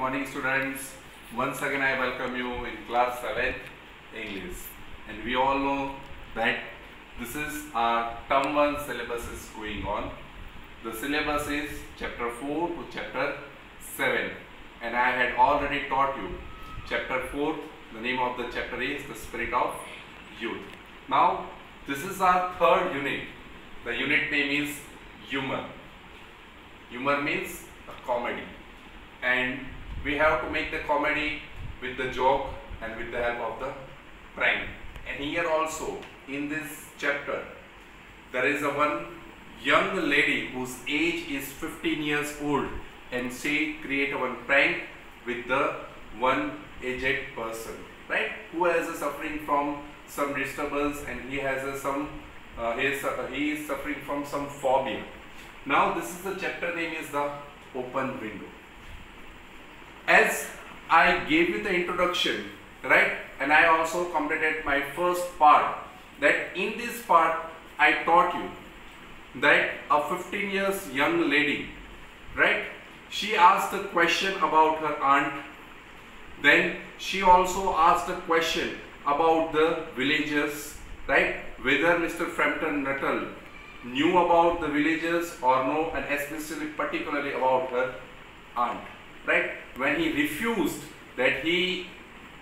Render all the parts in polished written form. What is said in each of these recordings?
morning students. Once again I welcome you in class 7 English, and we all know that this is our term 1 syllabus is going on. The syllabus is chapter 4 to chapter 7, and I had already taught you chapter 4. The name of the chapter is the spirit of youth. Now this is our third unit. The unit name is humor. Humor means a comedy, and we have to make the comedy with the joke and with the help of the prank. And here also in this chapter there is a one young lady whose age is 15 years old, and she create one prank with the one aged person, right, who has a suffering from some disturbance, and he has a he is suffering from some phobia. Now this is the chapter name is the open window. As I gave you the introduction, right, and I also completed my first part, that in this part I taught you that a 15 years young lady, right, she asked a question about her aunt. Then she also asked a question about the villagers, right, whether Mr. Frampton Nuttall knew about the villagers or no, and especially particularly about her aunt, right. When he refused that he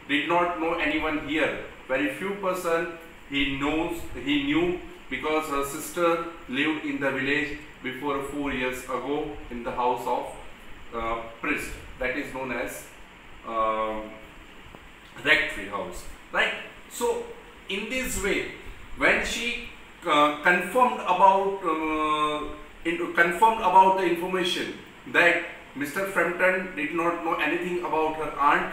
did not know anyone here, very few person he knew, because her sister lived in the village before 4 years ago in the house of priest, that is known as rectory house, right. So in this way, when she confirmed about the information that Mr. Frampton did not know anything about her aunt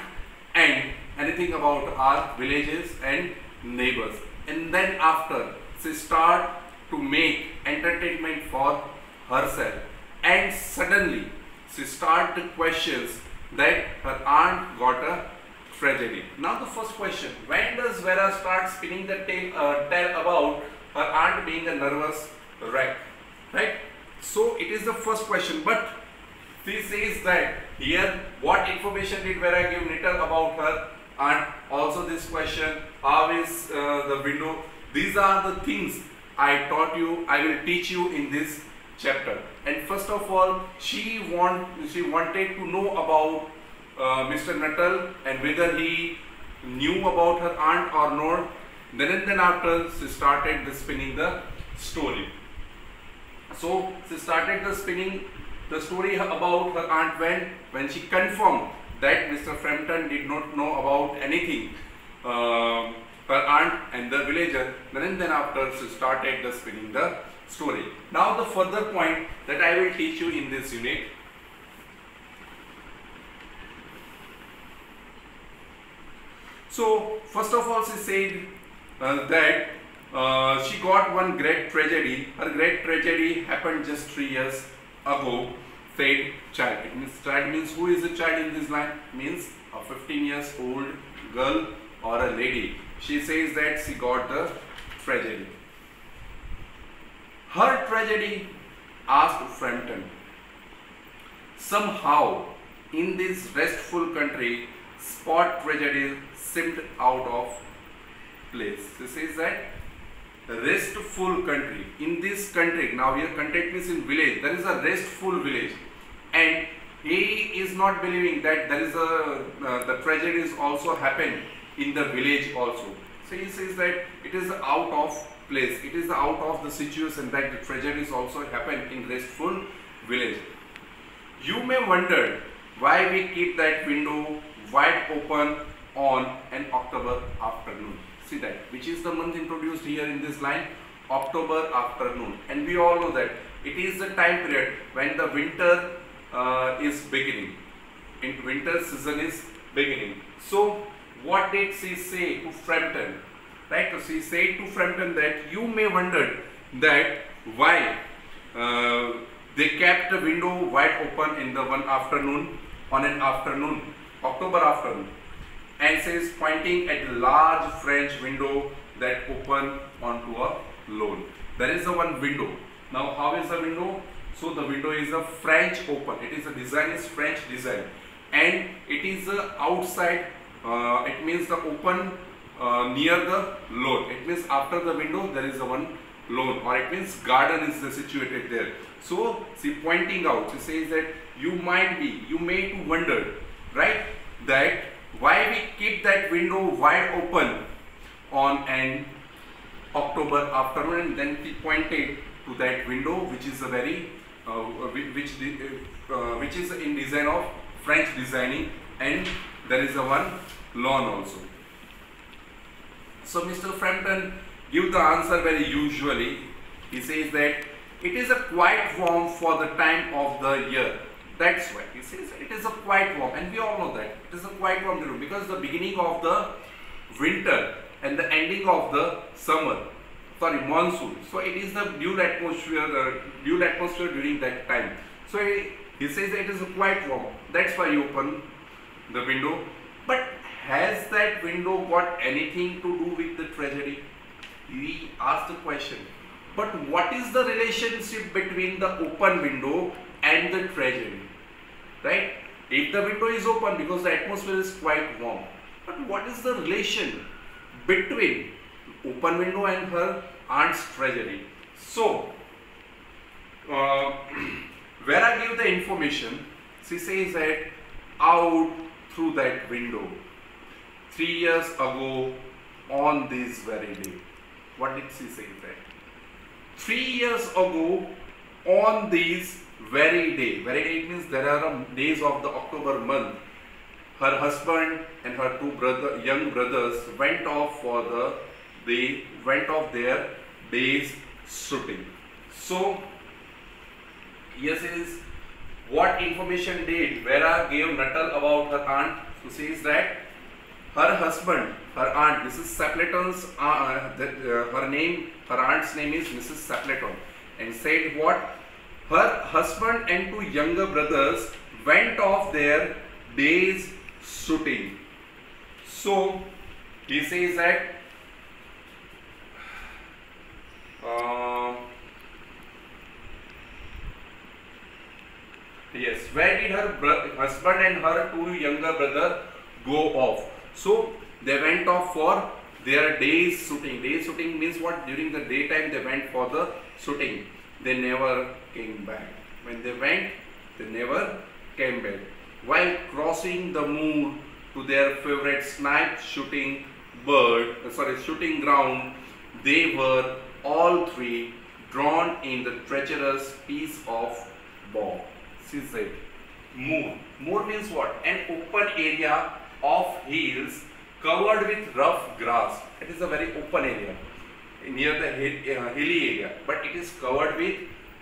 and anything about our villages and neighbors, and then after she start to make entertainment for herself, and suddenly she start the questions that her aunt got a tragedy. Now the first question: when does Vera start spinning the tale about her aunt being a nervous wreck, right? So it is the first question, but she says that here what information did Vera give Nuttall about her aunt? Also this question, how is the window? These are the things I taught you, I will teach you in this chapter. And first of all, she wanted to know about Mr. Nuttall and whether he knew about her aunt or not. Then after she started spinning the story. So she started spinning the story about her aunt when she confirmed that Mr. Frampton did not know about anything, her aunt and the villager. Then after she started spinning the story. Now the further point that I will teach you in this unit. So first of all, she said that she got one great tragedy. Her great tragedy happened just 3 years ago. Said child. It means child means who is a child in this line? Means a 15 years old girl or a lady. She says that she got the tragedy. Her tragedy, asked Frampton. Somehow in this restful country, spot tragedy seemed out of place. She says that restful country, in this country, now here country means in village, there is a restful village, and he is not believing that there is the tragedies also happen in the village also. So he says that it is out of place, it is out of the situation that the tragedies also happen in restful village. You may wonder why we keep that window wide open on an October afternoon. See that, which is the month introduced here in this line, October afternoon, and we all know that it is the time period when the winter is beginning, in winter season is beginning. So what did she say to Frampton, right? So she said to Frampton that you may wonder that why they kept the window wide open in the one afternoon, on an afternoon, October afternoon, and says pointing at a large French window that open onto a lawn. There is a one window. Now how is the window? So the window is a French open. It is a design is French design. and it is outside, it means the open near the lawn. It means after the window there is a one lawn, or it means garden is situated there. So she pointing out, she says that you may to wonder, right, that why we keep that window wide open on an October afternoon. And then he pointed to that window, which is a very which is in design of French designing, and there is a one lawn also. So Mr. Frampton give the answer very usually. He says that it is a quite warm for the time of the year. That's why he says it is a quite warm, and we all know that it is a quite warm period, because the beginning of the winter and the ending of the summer, sorry, monsoon. So it is the dual atmosphere during that time. So he says that it is a quite warm. That's why you open the window. But has that window got anything to do with the tragedy? We asked the question. But what is the relationship between the open window and the tragedy? Right? If the window is open because the atmosphere is quite warm, but what is the relation between open window and her aunt's tragedy? So, Vera gave the information. She says that out through that window 3 years ago on this very day. What did she say that? 3 years ago on this very day. Very day, it means there are days of the October month. Her husband and her two young brothers went off their day's shooting. So yes, is what information did Vera gave Nuttall about her aunt. So says that her husband, her aunt, Mrs. Sapleton's her aunt's name is Mrs. Sapleton, and said what? Her husband and two younger brothers went off their day's shooting. So he says that yes, where did her husband and her two younger brothers go off? So they went off for their day's shooting. Day's shooting means what? During the daytime they went for the shooting. They never came back. When they went, they never came back. While crossing the moor to their favorite snipe shooting ground, they were all three drawn in the treacherous piece of bog. She said, moor. Moor means what? An open area of hills covered with rough grass. It is a very open area near the hilly area, but it is covered with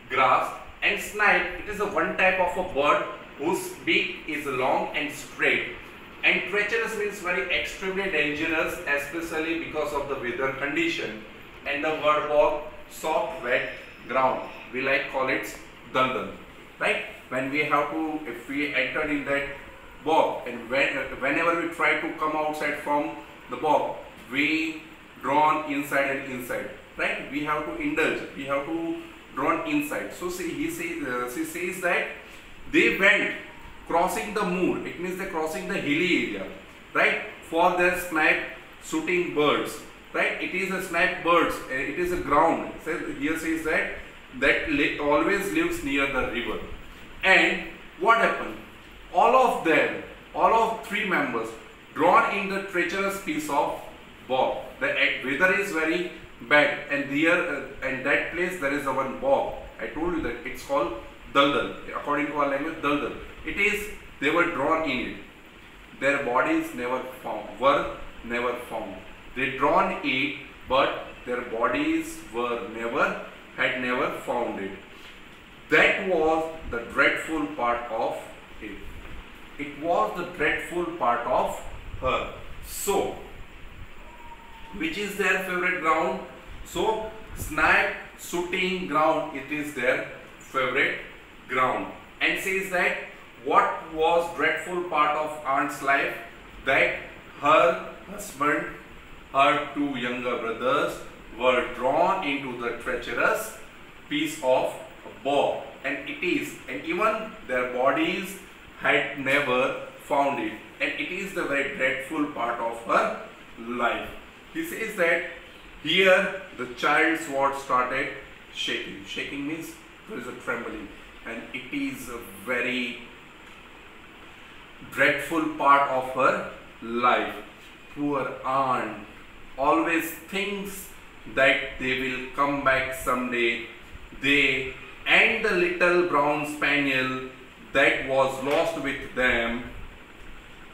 grass. And snipe, it is a one type of a bird whose beak is long and straight. And treacherous means very extremely dangerous, especially because of the weather condition. And the word bog, soft wet ground, we call it daldal, right? When we have to, if we enter in that bog, and whenever we try to come outside from the bog, we drawn inside and inside, right? We have to indulge, we have to drawn inside. So she says that they went crossing the moor. It means they crossing the hilly area, right? For their snipe shooting birds, right? It is a snipe birds. It is a ground. Here says that always lives near the river. And what happened? All of them, all of three members, drawn in the treacherous piece of bog. The weather is very bad, and there and that place there is a one bog. I told you that it's called daldal. According to our language, daldal. It is, they were drawn in it. Their bodies were never found. They drawn it, but their bodies had never found it. That was the dreadful part of it. It was the dreadful part of her. So, which is their favorite ground? So, snipe shooting ground, it is their favorite ground. And says that what was dreadful part of aunt's life? That her husband, her two younger brothers were drawn into the treacherous piece of bog, and even their bodies had never found it, and it is the very dreadful part of her life. He says that here the child's what started shaking. Shaking means there is a trembling, and it is a very dreadful part of her life. Poor aunt always thinks that they will come back someday. They and the little brown spaniel that was lost with them,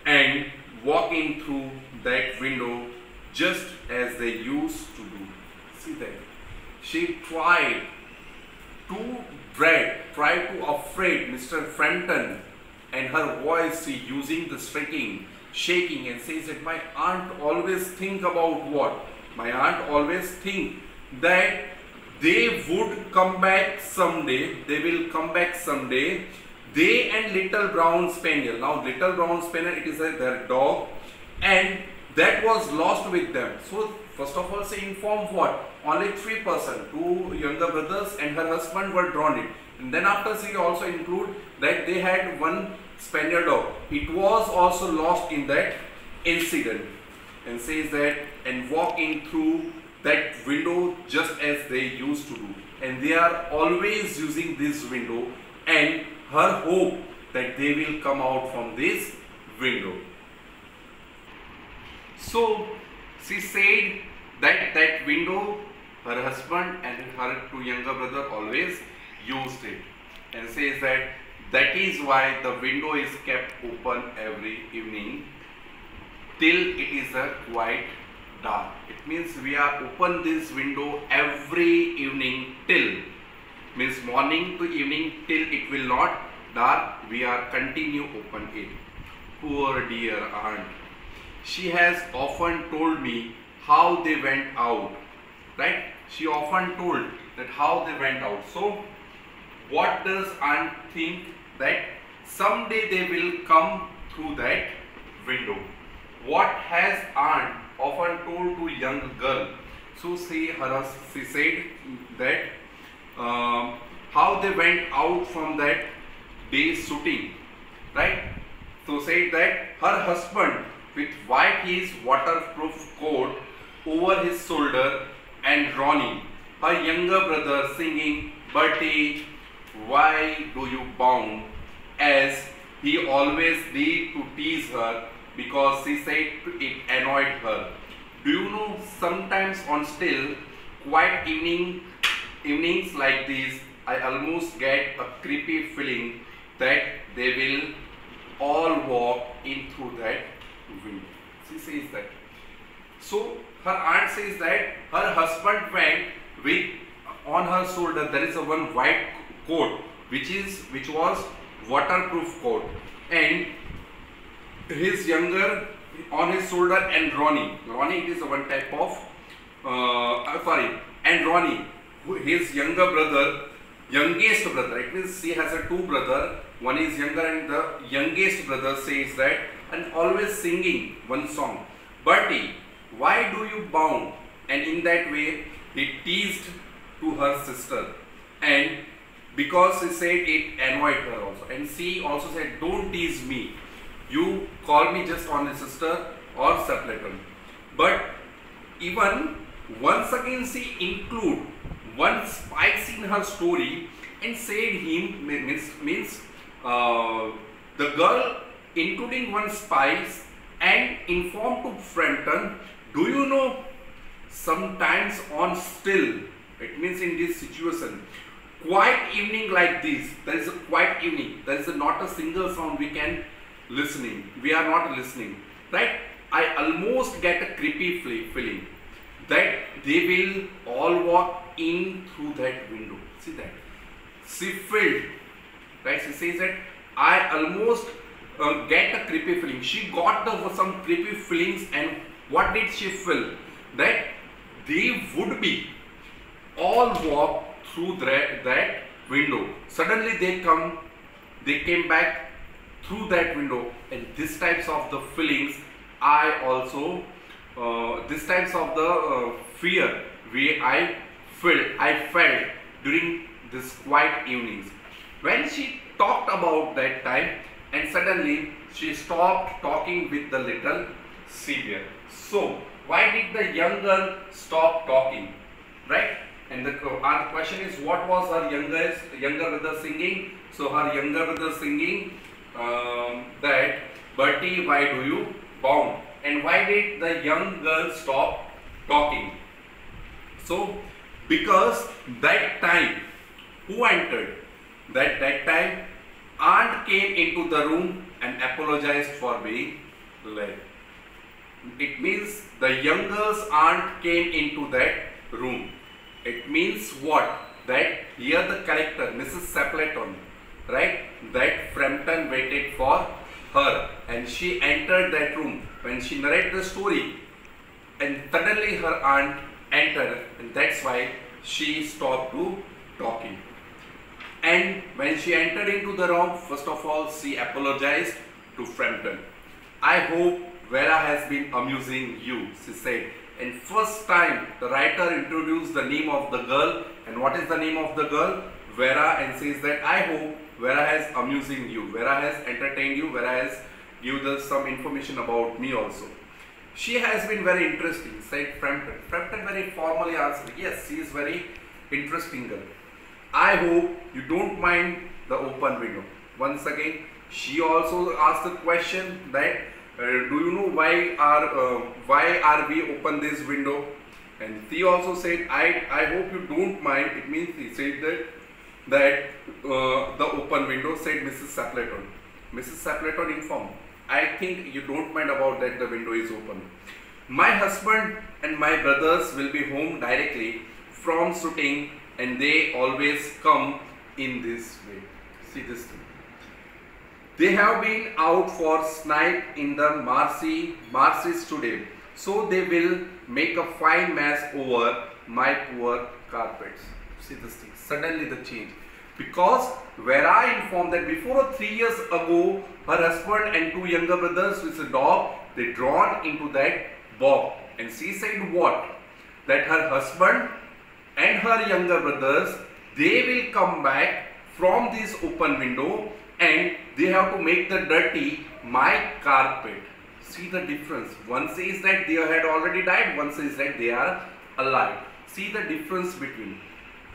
and walking through that window just as they used to do. See that? She tried to afraid Mr. Frampton, and her voice she using the shrieking, shaking, and says that my aunt always think about what? My aunt always think that they would come back someday. They will come back someday. They and little brown spaniel. Now little brown spaniel, it is their dog, and that was lost with them. So first of all, she informed what? Only 3 persons, 2 younger brothers and her husband were drawn it. And then after she also include that they had 1 spaniel dog. It was also lost in that incident, and says that and walking through that window just as they used to do. And they are always using this window, and her hope that they will come out from this window. So she said that that window, her husband and her 2 younger brothers always used it, and says that that is why the window is kept open every evening till it is quite dark. It means we are open this window every evening till, means morning to evening, till it will not dark, we are continue open it. Poor dear aunt, she has often told me how they went out, right? She often told that how they went out. So what does aunt think? That someday they will come through that window. What has aunt often told to young girl? So she said that how they went out from that day's shooting, right? So said that her husband with white his waterproof coat over his shoulder, and Ronnie, her younger brother, singing, Bertie, why do you bound? As he always did to tease her, because she said it annoyed her. Do you know, sometimes on still quiet evenings like these, I almost get a creepy feeling that they will all walk in through that window. She says that. So her aunt says that her husband went with, on her shoulder there is a 1 white coat which was waterproof coat, and his younger on his shoulder, and Ronnie it is one type of and Ronnie, his younger brother, youngest brother, it means she has a 2 brother, one is younger, and the youngest brother says that, and always singing one song, Bertie, why do you bound? And in that way he teased to her sister, and because she said it annoyed her also, and she also said, don't tease me, you call me just only sister or Sapleton. But even once again she include one spice in her story, and said him means the girl including one spice, and informed to Frampton, do you know, sometimes on still, it means in this situation, quiet evening like this, there is a quiet evening, there is not a single sound we are not listening, right? I almost get a creepy feeling that they will all walk in through that window. See that? She felt, right? She says that I almost get a creepy feeling. She got some creepy feelings, and what did she feel? That they would be all walk through that window. Suddenly they came back through that window, and these types of the feelings I also this types of the fear I felt during this quiet evenings. When she talked about that time, and suddenly she stopped talking with the little sea bear. So why did the young girl stop talking, right? And our question is, what was her younger brother singing? So her younger brother singing that Bertie, why do you bound? And why did the young girl stop talking? So because that time, who entered? That time aunt came into the room and apologized for being late. It means the young girl's aunt came into that room. It means what? That here the character Mrs. Sapleton, right? That Frampton waited for her and she entered that room when she narrated the story, and suddenly her aunt entered, and that's why she stopped talking. And when she entered into the room, first of all, she apologized to Frampton. I hope Vera has been amusing you, she said. And first time the writer introduced the name of the girl. And what is the name of the girl? Vera, and says that I hope Vera has amusing you, Vera has entertained you, Vera has given us some information about me also. She has been very interesting, said Frampton. Frampton very formally answered, yes, she is very interesting girl. I hope you don't mind the open window. Once again, she also asked the question that do you know why are we open this window? And she also said, I hope you don't mind. It means he said that the open window, said Mrs. Sapleton. Mrs. Sapleton informed, I think you don't mind about that the window is open. My husband and my brothers will be home directly from shooting, and they always come in this way. See this thing. They have been out for snipe in the marshes today, so they will make a fine mess over my poor carpets. See this thing. Suddenly the change. Because Vera informed that before 3 years ago, her husband and two younger brothers with a dog, they drawn into that bog. And she said what? That her husband and her younger brothers, they will come back from this open window and they have to make the dirty my carpet. See the difference. One says that they had already died, one says that they are alive. See the difference between,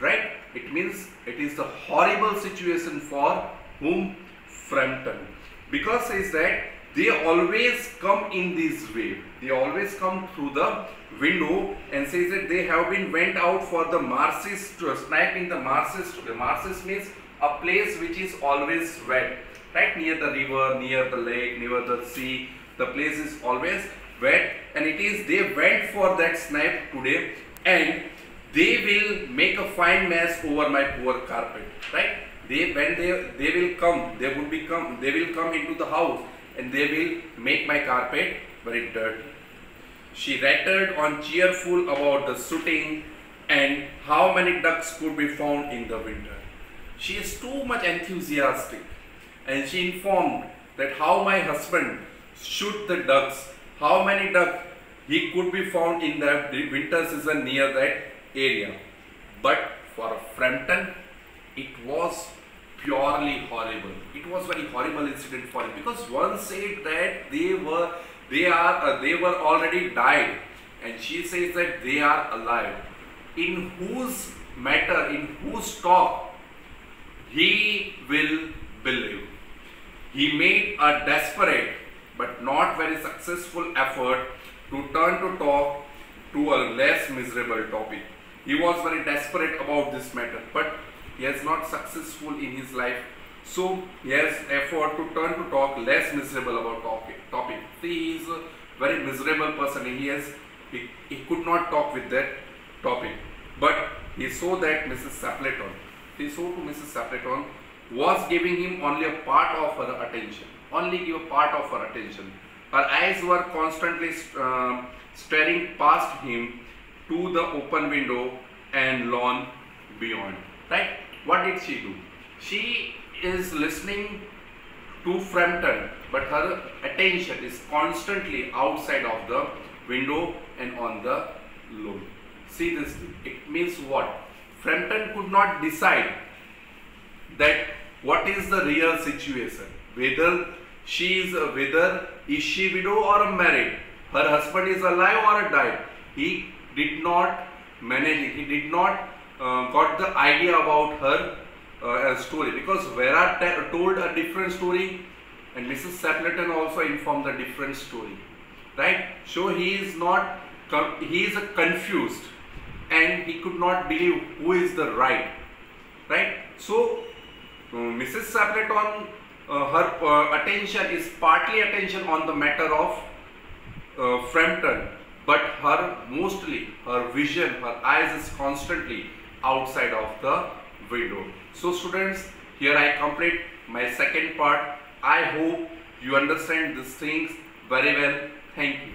right? It means it is a horrible situation for whom? Frampton. Because says that they always come in this way. They always come through the window, and says that they have been went out for the marshes to snipe in the marshes. The marshes means a place which is always wet, right? Near the river, near the lake, near the sea. The place is always wet, and it is they went for that snipe today, and they will make a fine mess over my poor carpet, right? They will come into the house and they will make my carpet very dirty. She rattled on cheerful about the shooting and how many ducks could be found in the winter. She is too much enthusiastic, and she informed that how my husband shoot the ducks, how many ducks he could be found in the winter season near that area. But for Frampton, it was purely horrible. It was very horrible incident for him, because one said that they were already died, and she says that they are alive. In whose matter, in whose talk he will believe? He made a desperate but not very successful effort to turn to talk to a less miserable topic. He was very desperate about this matter, but he is not successful in his life. So he has effort to turn to talk less miserable about topic. See, he is a very miserable person. He could not talk with that topic. But he saw that Mrs. Sapleton, was giving him only a part of her attention. Only give a part of her attention. Her eyes were constantly staring past him to the open window and lawn beyond. Right? What did she do? She is listening to Frampton, but her attention is constantly outside of the window and on the lawn. See this thing. It means what? Frampton could not decide that what is the real situation. whether is she widow or married, her husband is alive or died. He did not manage it. He did not got the idea about her story, because Vera told a different story and Mrs. Stapleton also informed a different story, right? So he is not, he is confused and he could not believe who is the right. So Mrs. Stapleton, her attention is partly attention on the matter of Frampton, but mostly her vision, her eyes is constantly outside of the window. So students, here I complete my second part. I hope you understand these things very well. Thank you.